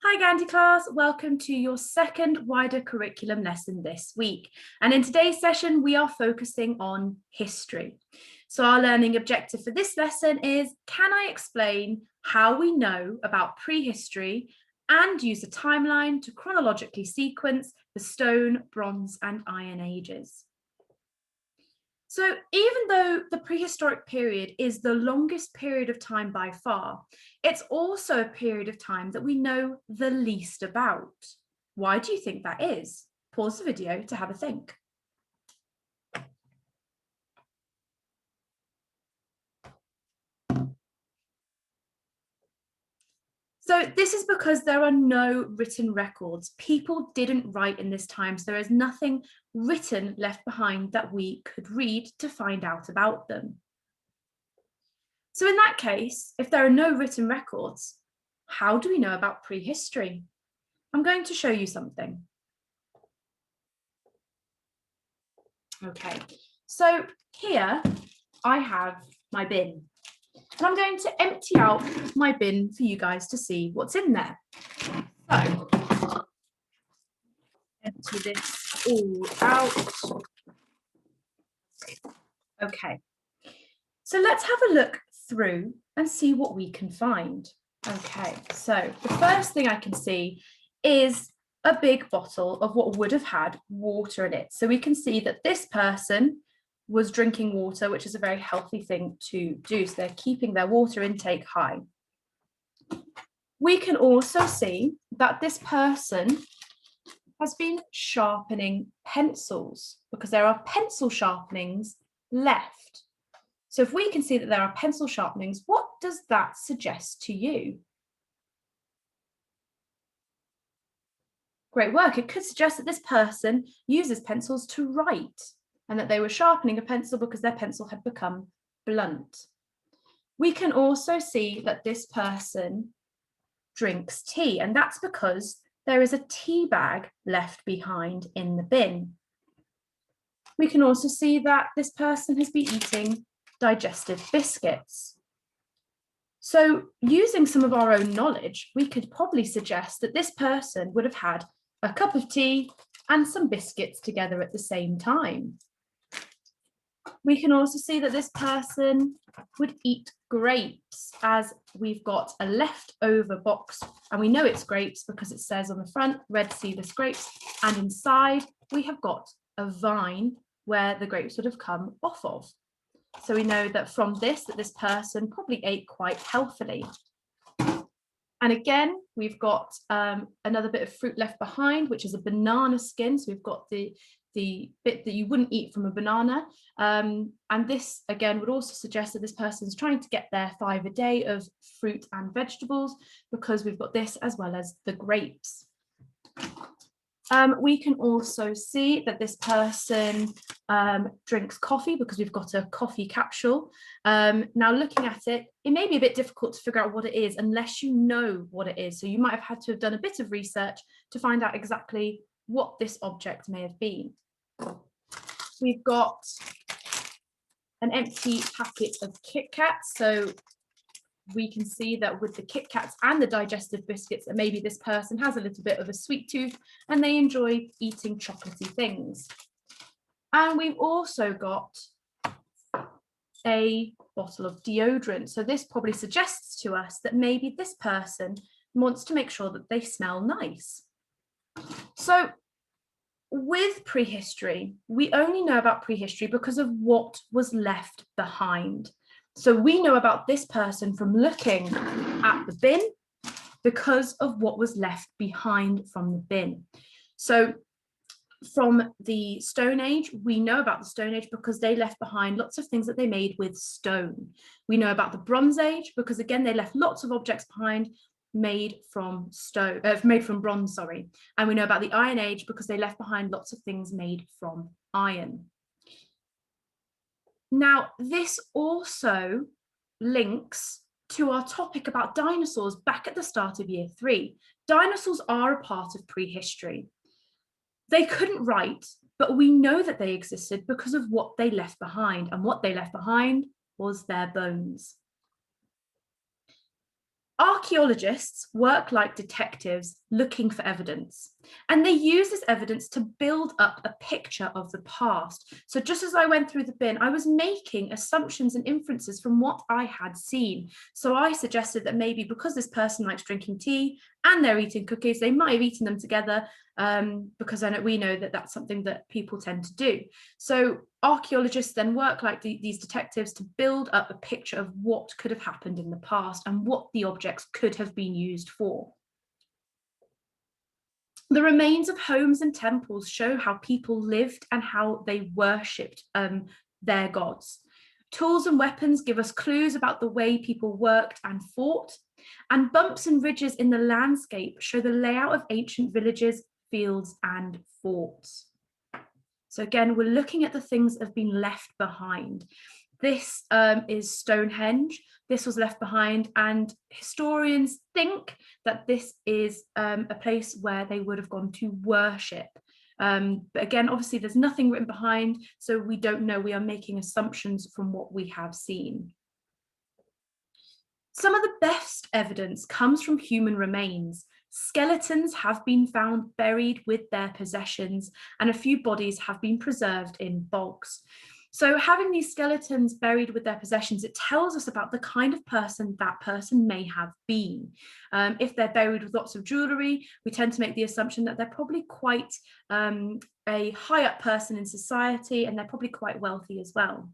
Hi Gandhi class, welcome to your second wider curriculum lesson this week. And in today's session, we are focusing on history. So our learning objective for this lesson is, can I explain how we know about prehistory and use a timeline to chronologically sequence the Stone, Bronze and Iron Ages? So even though the prehistoric period is the longest period of time by far, it's also a period of time that we know the least about. Why do you think that is? Pause the video to have a think. So this is because there are no written records. People didn't write in this time, so there is nothing written left behind that we could read to find out about them. So in that case, if there are no written records, how do we know about prehistory? I'm going to show you something. Okay, so here I have my bin. And I'm going to empty out my bin for you guys to see what's in there. So, empty this all out. Okay, so let's have a look through and see what we can find. Okay, so the first thing I can see is a big bottle of what would have had water in it. So we can see that this person was drinking water, which is a very healthy thing to do. So they're keeping their water intake high. We can also see that this person has been sharpening pencils because there are pencil sharpenings left. So if we can see that there are pencil sharpenings, what does that suggest to you? Great work. It could suggest that this person uses pencils to write and that they were sharpening a pencil because their pencil had become blunt. We can also see that this person drinks tea, and that's because there is a tea bag left behind in the bin. We can also see that this person has been eating digestive biscuits. So using some of our own knowledge, we could probably suggest that this person would have had a cup of tea and some biscuits together at the same time. We can also see that this person would eat grapes, as we've got a leftover box, and we know it's grapes because it says on the front, red seedless grapes, and inside we have got a vine where the grapes would have come off of. So we know that from this, that this person probably ate quite healthily. And again, we've got another bit of fruit left behind, which is a banana skin. So we've got the bit that you wouldn't eat from a banana. And this, again, would also suggest that this person's trying to get their 5 a day of fruit and vegetables, because we've got this as well as the grapes. We can also see that this person drinks coffee because we've got a coffee capsule. Now looking at it, it may be a bit difficult to figure out what it is unless you know what it is. So you might have had to have done a bit of research to find out exactly what this object may have been. We've got an empty packet of Kit Kats. So we can see that with the Kit Kats and the digestive biscuits, that maybe this person has a little bit of a sweet tooth and they enjoy eating chocolatey things. And we've also got a bottle of deodorant. So this probably suggests to us that maybe this person wants to make sure that they smell nice. So with prehistory, we only know about prehistory because of what was left behind. So we know about this person from looking at the bin because of what was left behind from the bin. So from the Stone Age, we know about the Stone Age because they left behind lots of things that they made with stone. We know about the Bronze Age because, again, they left lots of objects behind made from bronze, sorry. And we know about the Iron Age because they left behind lots of things made from iron. Now, this also links to our topic about dinosaurs back at the start of year 3. Dinosaurs are a part of prehistory. They couldn't write, but we know that they existed because of what they left behind, and what they left behind was their bones. Archaeologists work like detectives looking for evidence, and they use this evidence to build up a picture of the past. So just as I went through the bin, I was making assumptions and inferences from what I had seen. So I suggested that maybe because this person likes drinking tea and they're eating cookies, they might have eaten them together, because we know that that's something that people tend to do. So archaeologists then work like these detectives to build up a picture of what could have happened in the past and what the objects could have been used for. The remains of homes and temples show how people lived and how they worshipped their gods. Tools and weapons give us clues about the way people worked and fought, and bumps and ridges in the landscape show the layout of ancient villages, fields, and forts. So again, we're looking at the things that have been left behind. This is Stonehenge. This was left behind, and historians think that this is a place where they would have gone to worship. But again, obviously there's nothing written behind, so we don't know. We are making assumptions from what we have seen. Some of the best evidence comes from human remains. Skeletons have been found buried with their possessions, and a few bodies have been preserved in bogs. So having these skeletons buried with their possessions, it tells us about the kind of person that person may have been. If they're buried with lots of jewellery, we tend to make the assumption that they're probably quite a high up person in society, and they're probably quite wealthy as well.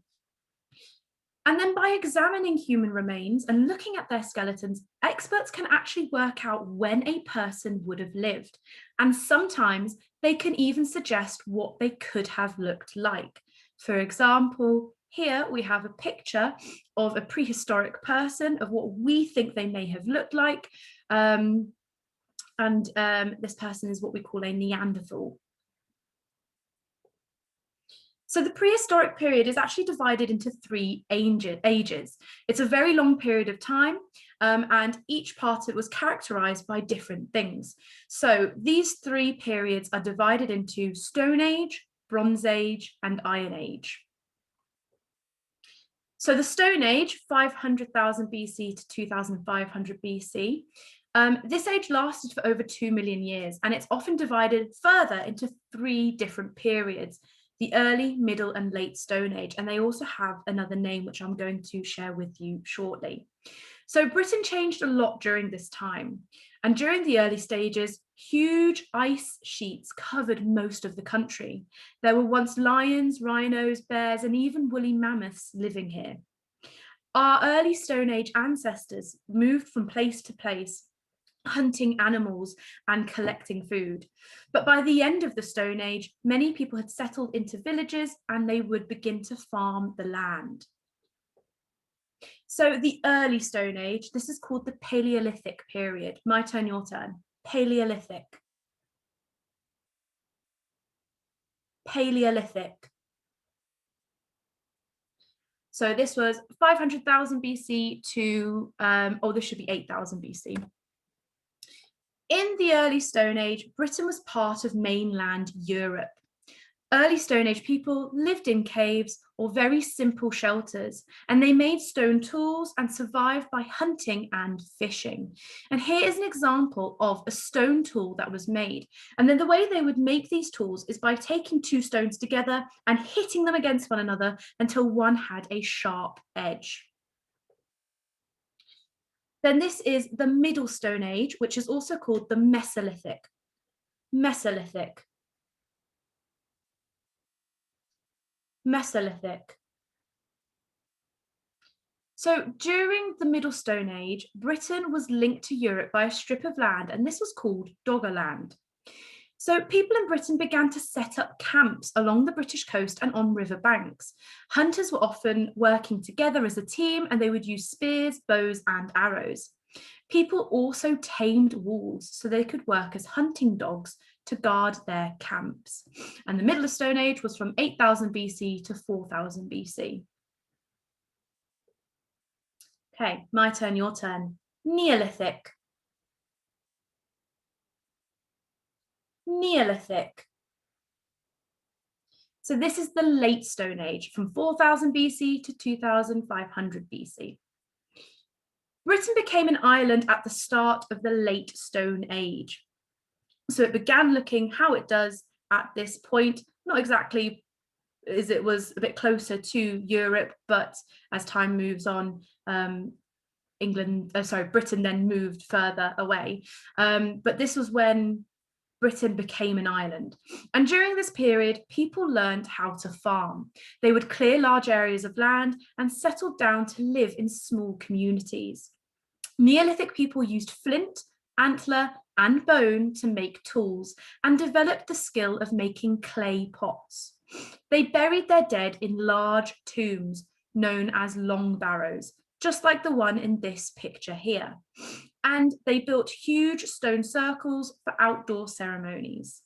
And then by examining human remains and looking at their skeletons, experts can actually work out when a person would have lived. And sometimes they can even suggest what they could have looked like. For example, here we have a picture of a prehistoric person, of what we think they may have looked like. This person is what we call a Neanderthal. So the prehistoric period is actually divided into three ages. It's a very long period of time, and each part of it was characterized by different things. So these three periods are divided into Stone Age, Bronze Age, and Iron Age. So the Stone Age, 500,000 BC to 2,500 BC, this age lasted for over 2 million years, and it's often divided further into three different periods: the early, middle, and late Stone Age. And they also have another name, which I'm going to share with you shortly. So Britain changed a lot during this time. And during the early stages, huge ice sheets covered most of the country. There were once lions, rhinos, bears, and even woolly mammoths living here. Our early Stone Age ancestors moved from place to place, hunting animals and collecting food. But by the end of the Stone Age, many people had settled into villages and they would begin to farm the land. So the early Stone Age, this is called the Paleolithic period. My turn, your turn. Paleolithic. Paleolithic. So this was 500,000 BC to, this should be 8,000 BC. In the early Stone Age, Britain was part of mainland Europe. Early Stone Age people lived in caves or very simple shelters, and they made stone tools and survived by hunting and fishing. And here is an example of a stone tool that was made. And then the way they would make these tools is by taking two stones together and hitting them against one another until one had a sharp edge. Then this is the Middle Stone Age, which is also called the Mesolithic. Mesolithic. Mesolithic. So during the Middle Stone Age, Britain was linked to Europe by a strip of land, and this was called Doggerland. So people in Britain began to set up camps along the British coast and on river banks. Hunters were often working together as a team, and they would use spears, bows, and arrows. People also tamed wolves so they could work as hunting dogs to guard their camps. And the Middle Stone Age was from 8,000 BC to 4,000 BC. Okay, my turn, your turn. Neolithic. Neolithic. So this is the late Stone Age, from 4,000 BC to 2,500 BC. Britain became an island at the start of the late Stone Age. So it began looking how it does at this point, not exactly as it was a bit closer to Europe, but as time moves on, Britain then moved further away. But this was when Britain became an island. And during this period, people learned how to farm. They would clear large areas of land and settled down to live in small communities. Neolithic people used flint, antler, and bone to make tools and developed the skill of making clay pots. They buried their dead in large tombs known as long barrows, just like the one in this picture here. And they built huge stone circles for outdoor ceremonies.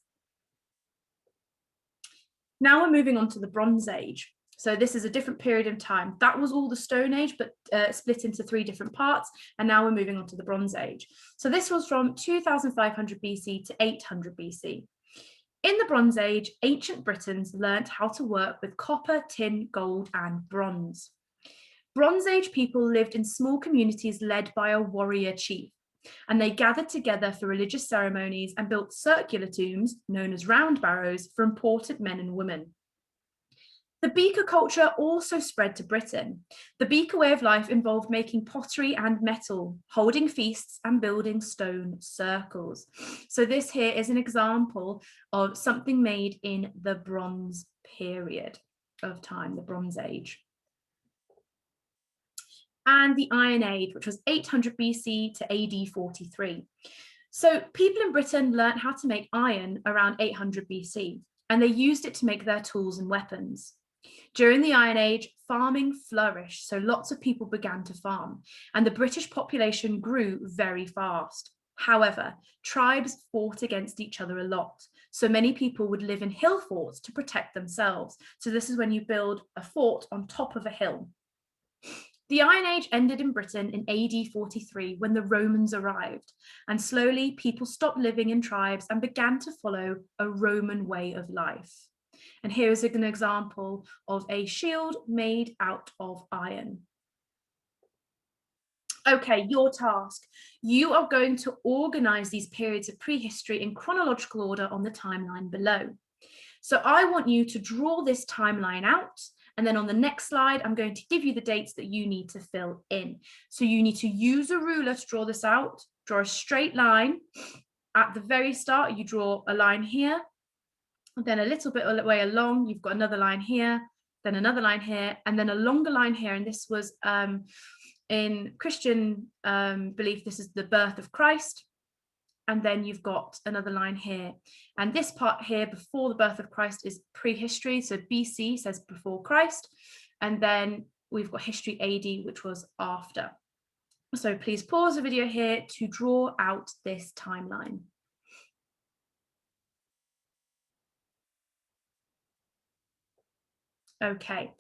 Now we're moving on to the Bronze Age. So this is a different period of time. That was all the Stone Age, but split into 3 different parts. And now we're moving on to the Bronze Age. So this was from 2500 BC to 800 BC. In the Bronze Age, ancient Britons learnt how to work with copper, tin, gold, and bronze. Bronze Age people lived in small communities led by a warrior chief, and they gathered together for religious ceremonies and built circular tombs, known as round barrows, for important men and women. The Beaker culture also spread to Britain. The Beaker way of life involved making pottery and metal, holding feasts and building stone circles. So this here is an example of something made in the Bronze period of time, the Bronze Age. And the Iron Age, which was 800 BC to AD 43. So people in Britain learnt how to make iron around 800 BC, and they used it to make their tools and weapons. During the Iron Age, farming flourished, so lots of people began to farm, and the British population grew very fast. However, tribes fought against each other a lot, so many people would live in hill forts to protect themselves. So this is when you build a fort on top of a hill. The Iron Age ended in Britain in AD 43 when the Romans arrived, and slowly people stopped living in tribes and began to follow a Roman way of life. And here is an example of a shield made out of iron. Okay, your task. You are going to organize these periods of prehistory in chronological order on the timeline below. So I want you to draw this timeline out, and then on the next slide, I'm going to give you the dates that you need to fill in. So you need to use a ruler to draw this out, draw a straight line. At the very start, you draw a line here, and then a little bit of way along, you've got another line here, then another line here, and then a longer line here. And this was in Christian belief, this is the birth of Christ. And then you've got another line here. And this part here before the birth of Christ is prehistory. So BC says before Christ. And then we've got history AD, which was after. So please pause the video here to draw out this timeline. Okay.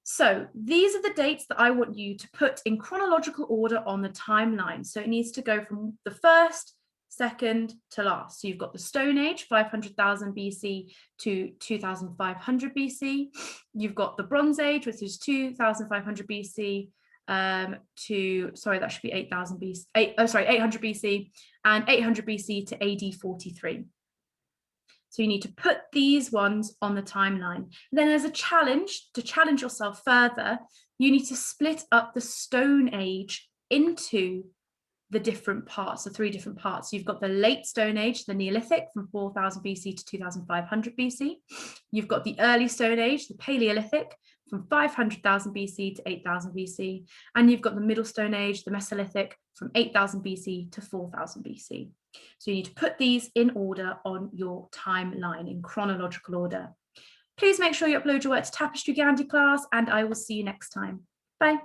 So these are the dates that I want you to put in chronological order on the timeline. So it needs to go from the first, second to last. So you've got the Stone Age, 500,000 BC to 2,500 BC. You've got the Bronze Age, which is 2,500 BC to, sorry, that should be 8,000 BC, 800 BC, and 800 BC to AD 43. So you need to put these ones on the timeline. And then as a challenge, to challenge yourself further, you need to split up the Stone Age into the different parts, the 3 different parts. So you've got the late Stone Age, the Neolithic from 4,000 BC to 2,500 BC. You've got the early Stone Age, the Paleolithic from 500,000 BC to 8,000 BC. And you've got the Middle Stone Age, the Mesolithic from 8,000 BC to 4,000 BC. So you need to put these in order on your timeline in chronological order. Please make sure you upload your work to Tapestry Gandhi class, and I will see you next time. Bye.